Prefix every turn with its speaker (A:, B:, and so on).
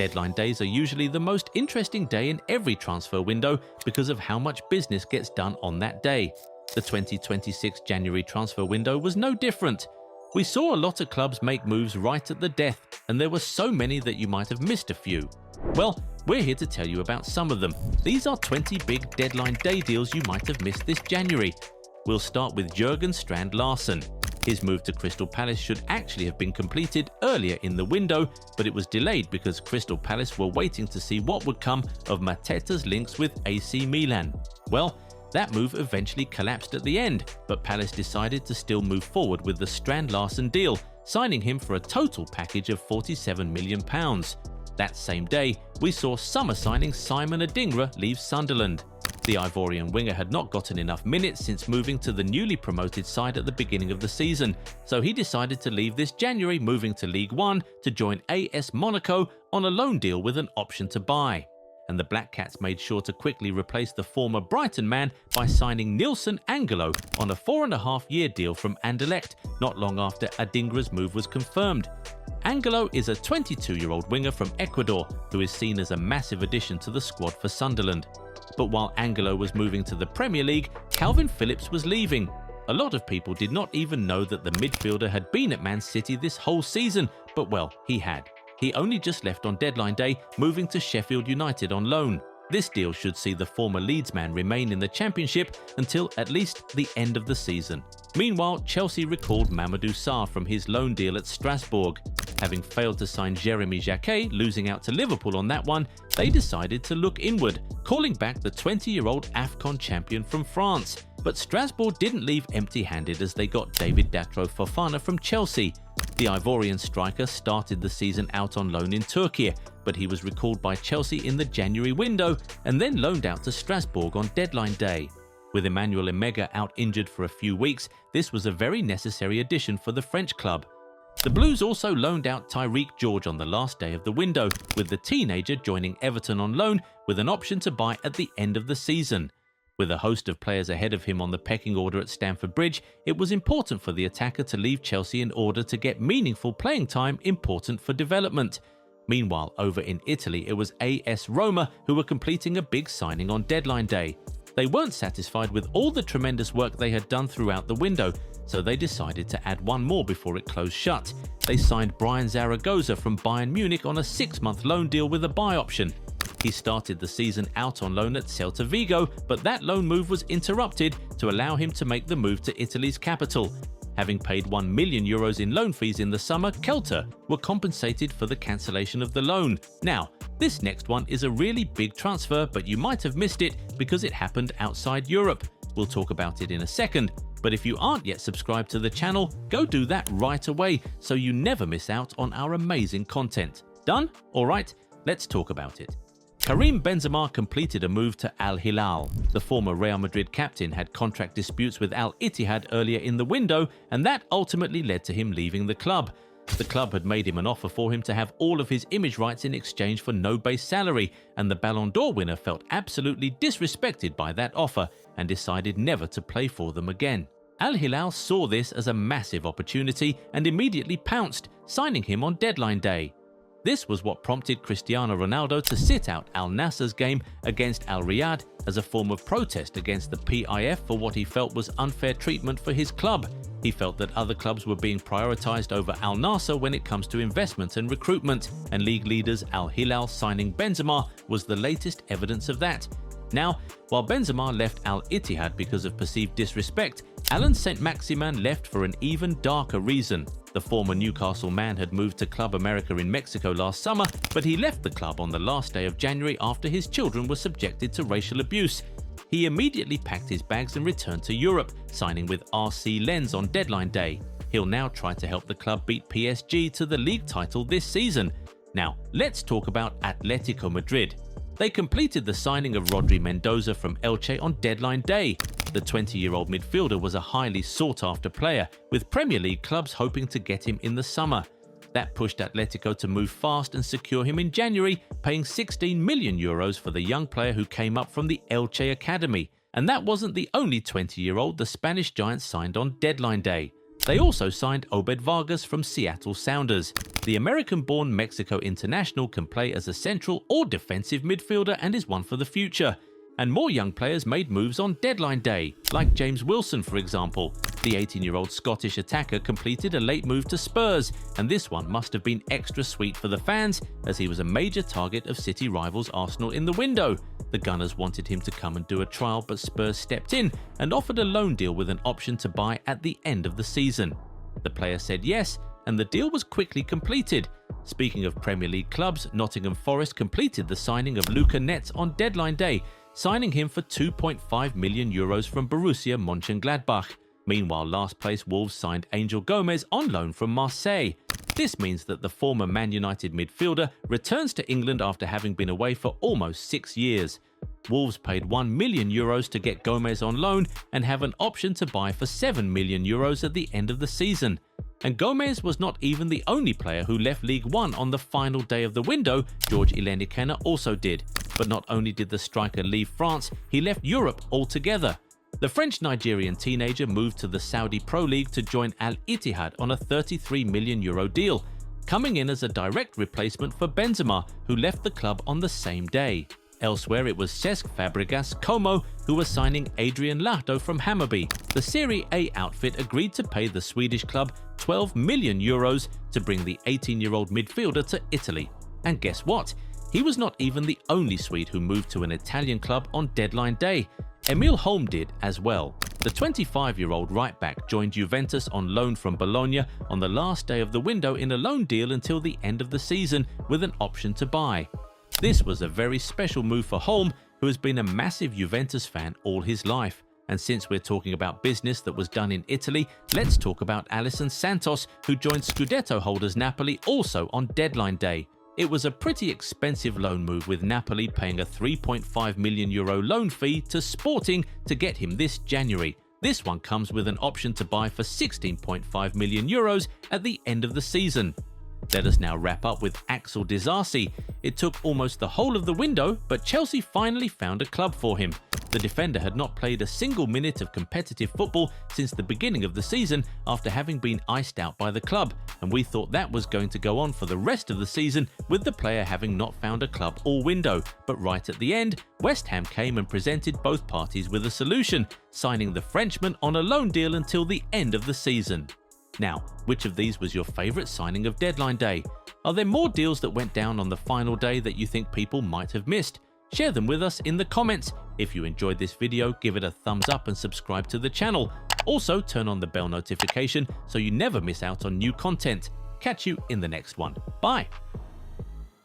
A: Deadline days are usually the most interesting day in every transfer window because of how much business gets done on that day. The 2026 January transfer window was no different. We saw a lot of clubs make moves right at the death, and there were so many that you might have missed a few. Well, we're here to tell you about some of them. These are 20 big deadline day deals you might have missed this January. We'll start with Jørgen Strand Larsen. His move to Crystal Palace should actually have been completed earlier in the window, but it was delayed because Crystal Palace were waiting to see what would come of Mateta's links with AC Milan. Well, that move eventually collapsed at the end, but Palace decided to still move forward with the Strand Larsen deal, signing him for a total package of £47 million. That same day, we saw summer signing Simon Adingra leave Sunderland. The Ivorian winger had not gotten enough minutes since moving to the newly promoted side at the beginning of the season, so he decided to leave this January, moving to League One to join AS Monaco on a loan deal with an option to buy. And the Black Cats made sure to quickly replace the former Brighton man by signing Nilson Angelo on a 4.5-year deal from Anderlecht not long after Adingra's move was confirmed. Angelo is a 22-year-old winger from Ecuador who is seen as a massive addition to the squad for Sunderland. But while Angelo was moving to the Premier League, Calvin Phillips was leaving. A lot of people did not even know that the midfielder had been at Man City this whole season, but well, he had. He only just left on deadline day, moving to Sheffield United on loan. This deal should see the former Leeds man remain in the Championship until at least the end of the season. Meanwhile, Chelsea recalled Mamadou Sarr from his loan deal at Strasbourg. Having failed to sign Jeremy Jacquet, losing out to Liverpool on that one, they decided to look inward, calling back the 20-year-old AFCON champion from France. But Strasbourg didn't leave empty-handed as they got David Datro Fofana from Chelsea. The Ivorian striker started the season out on loan in Turkey, but he was recalled by Chelsea in the January window and then loaned out to Strasbourg on deadline day. With Emmanuel Emega out injured for a few weeks, this was a very necessary addition for the French club. The Blues also loaned out Tyreek George on the last day of the window, with the teenager joining Everton on loan with an option to buy at the end of the season. With a host of players ahead of him on the pecking order at Stamford Bridge, it was important for the attacker to leave Chelsea in order to get meaningful playing time important for development. Meanwhile, over in Italy, it was AS Roma who were completing a big signing on deadline day. They weren't satisfied with all the tremendous work they had done throughout the window, so they decided to add one more before it closed shut. They signed Brian Zaragoza from Bayern Munich on a 6-month loan deal with a buy option. He started the season out on loan at Celta Vigo, but that loan move was interrupted to allow him to make the move to Italy's capital. Having paid €1 million in loan fees in the summer, Celta were compensated for the cancellation of the loan. Now, this next one is a really big transfer, but you might have missed it because it happened outside Europe. We'll talk about it in a second, but if you aren't yet subscribed to the channel, go do that right away so you never miss out on our amazing content. Done? Alright, let's talk about it. Karim Benzema completed a move to Al Hilal. The former Real Madrid captain had contract disputes with Al Ittihad earlier in the window, and that ultimately led to him leaving the club. The club had made him an offer for him to have all of his image rights in exchange for no base salary, and the Ballon d'Or winner felt absolutely disrespected by that offer and decided never to play for them again. Al Hilal saw this as a massive opportunity and immediately pounced, signing him on deadline day. This was what prompted Cristiano Ronaldo to sit out Al Nassr's game against Al Riyadh as a form of protest against the PIF for what he felt was unfair treatment for his club. He felt that other clubs were being prioritized over Al Nassr when it comes to investment and recruitment, and league leaders Al Hilal signing Benzema was the latest evidence of that. Now, while Benzema left Al Ittihad because of perceived disrespect, Alan Saint-Maximin left for an even darker reason. The former Newcastle man had moved to Club America in Mexico last summer, but he left the club on the last day of January after his children were subjected to racial abuse. He immediately packed his bags and returned to Europe, signing with RC Lens on deadline day. He'll now try to help the club beat PSG to the league title this season. Now, let's talk about Atletico Madrid. They completed the signing of Rodri Mendoza from Elche on deadline day. The 20-year-old midfielder was a highly sought-after player, with Premier League clubs hoping to get him in the summer. That pushed Atletico to move fast and secure him in January, paying €16 million for the young player who came up from the Elche Academy. And that wasn't the only 20-year-old the Spanish giants signed on deadline day. They also signed Obed Vargas from Seattle Sounders. The American-born Mexico international can play as a central or defensive midfielder and is one for the future. And more young players made moves on deadline day, like James Wilson for example. The 18-year-old Scottish attacker completed a late move to Spurs, and this one must have been extra sweet for the fans, as he was a major target of City rivals Arsenal in the window. The Gunners wanted him to come and do a trial, but Spurs stepped in and offered a loan deal with an option to buy at the end of the season. The player said yes, and the deal was quickly completed. Speaking of Premier League clubs, Nottingham Forest completed the signing of Luca Netz on deadline day, signing him for €2.5 million from Borussia Mönchengladbach. Meanwhile, last place Wolves signed Angel Gomez on loan from Marseille. This means that the former Man United midfielder returns to England after having been away for almost 6 years. Wolves paid €1 million to get Gomez on loan and have an option to buy for €7 million at the end of the season. And Gomez was not even the only player who left Ligue 1 on the final day of the window. George Ilenikena also did. But not only did the striker leave France, he left Europe altogether. The French-Nigerian teenager moved to the Saudi Pro League to join Al Ittihad on a €33 million deal, coming in as a direct replacement for Benzema, who left the club on the same day. Elsewhere, it was Cesc Fabregas Como who was signing Adrian Lahto from Hammarby. The Serie A outfit agreed to pay the Swedish club €12 million to bring the 18-year-old midfielder to Italy. And guess what? He was not even the only Swede who moved to an Italian club on deadline day. Emil Holm did as well. The 25-year-old right-back joined Juventus on loan from Bologna on the last day of the window in a loan deal until the end of the season with an option to buy. This was a very special move for Holm, who has been a massive Juventus fan all his life. And since we're talking about business that was done in Italy, let's talk about Alisson Santos, who joined Scudetto holders Napoli also on deadline day. It was a pretty expensive loan move, with Napoli paying a €3.5 million loan fee to Sporting to get him this January. This one comes with an option to buy for €16.5 million at the end of the season. Let us now wrap up with Axel Disasi. It took almost the whole of the window, but Chelsea finally found a club for him. The defender had not played a single minute of competitive football since the beginning of the season after having been iced out by the club, and we thought that was going to go on for the rest of the season with the player having not found a club all window. But right at the end, West Ham came and presented both parties with a solution, signing the Frenchman on a loan deal until the end of the season. Now, which of these was your favourite signing of deadline day? Are there more deals that went down on the final day that you think people might have missed? Share them with us in the comments. If you enjoyed this video, give it a thumbs up and subscribe to the channel. Also, turn on the bell notification so you never miss out on new content. Catch you in the next one. Bye!